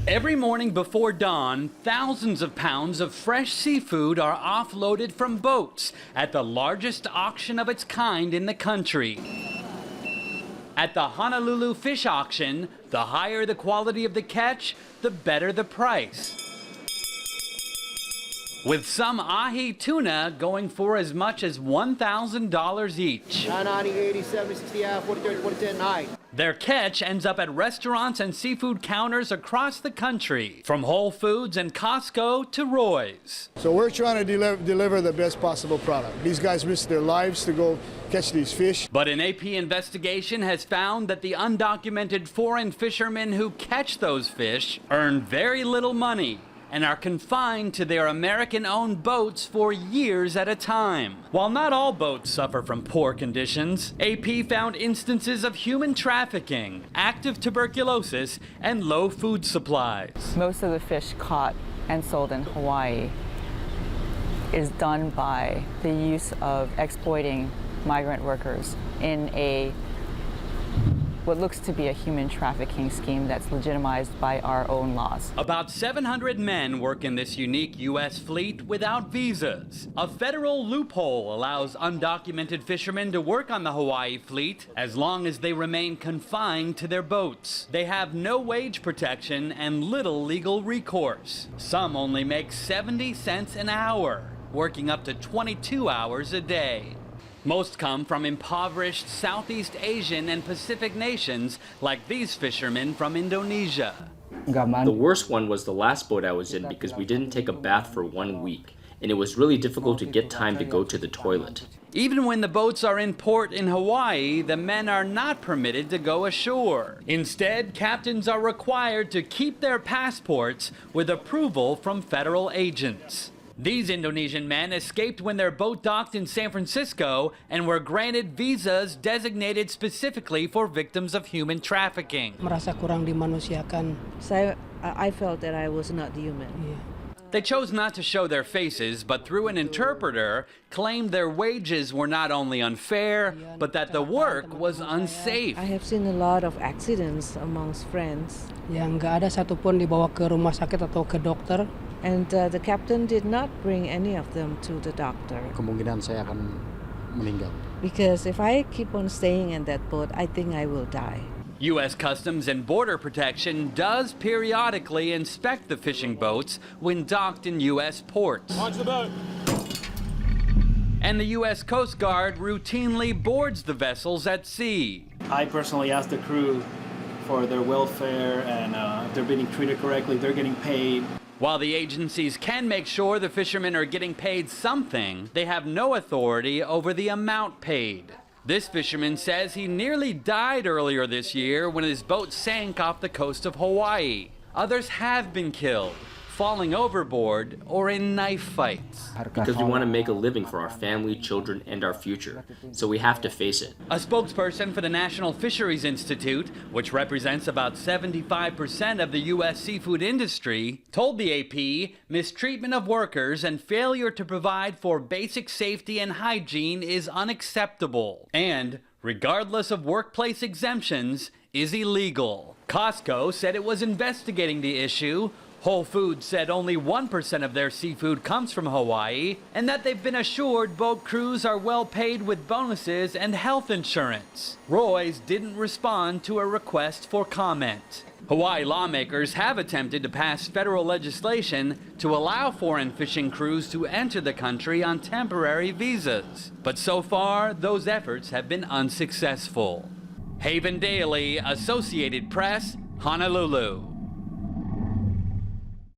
Every morning before dawn, thousands of pounds of fresh seafood are offloaded from boats at the largest auction of its kind in the country. At the Honolulu fish auction, the higher the quality of the catch, the better the price. With some ahi tuna going for as much as $1,000 each. 80, 70, 60, 40, 30, 40, 10, Their catch ends up at restaurants and seafood counters across the country, from Whole Foods and Costco to Roy's. So we're trying to deliver the best possible product. These guys risk their lives to go catch these fish. But an AP investigation has found that the undocumented foreign fishermen who catch those fish earn very little money and are confined to their American-owned boats for years at a time. While not all boats suffer from poor conditions, AP found instances of human trafficking, active tuberculosis, and low food supplies. Most of the fish caught and sold in Hawaii is done by the use of exploiting migrant workers in what looks to be a human trafficking scheme that's legitimized by our own laws. About 700 men work in this unique U.S. fleet without visas. A federal loophole allows undocumented fishermen to work on the Hawaii fleet as long as they remain confined to their boats. They have no wage protection and little legal recourse. Some only make 70 cents an hour, working up to 22 hours a day. Most come from impoverished Southeast Asian and Pacific nations like these fishermen from Indonesia. The worst one was the last boat I was in because we didn't take a bath for 1 week, and it was really difficult to get time to go to the toilet. Even when the boats are in port in Hawaii, the men are not permitted to go ashore. Instead, captains are required to keep their passports with approval from federal agents. These Indonesian men escaped when their boat docked in San Francisco and were granted visas designated specifically for victims of human trafficking. Merasa kurang dimanusiakan. So I felt that I was not human. They chose not to show their faces, but through an interpreter, claimed their wages were not only unfair, but that the work was unsafe. I have seen a lot of accidents amongst friends. Yang nggak ada satupun dibawa ke rumah sakit atau ke dokter. And the captain did not bring any of them to the doctor. Kemungkinan saya akan meninggal. Because if I keep on staying in that boat, I think I will die. U.S. Customs and Border Protection does periodically inspect the fishing boats when docked in U.S. ports. Launch the boat. And the U.S. Coast Guard routinely boards the vessels at sea. I personally asked the crew for their welfare and if they're being treated correctly, they're getting paid. While the agencies can make sure the fishermen are getting paid something, they have no authority over the amount paid. This fisherman says he nearly died earlier this year when his boat sank off the coast of Hawaii. Others have been killed, falling overboard, or in knife fights. Because we want to make a living for our family, children, and our future. So we have to face it. A spokesperson for the National Fisheries Institute, which represents about 75% of the U.S. seafood industry, told the AP mistreatment of workers and failure to provide for basic safety and hygiene is unacceptable. And, regardless of workplace exemptions, is illegal. Costco said it was investigating the issue. Whole Foods said only 1% of their seafood comes from Hawaii, and that they've been assured boat crews are well paid with bonuses and health insurance. Roy's didn't respond to a request for comment. Hawaii lawmakers have attempted to pass federal legislation to allow foreign fishing crews to enter the country on temporary visas. But so far, those efforts have been unsuccessful. Haven Daily, Associated Press, Honolulu.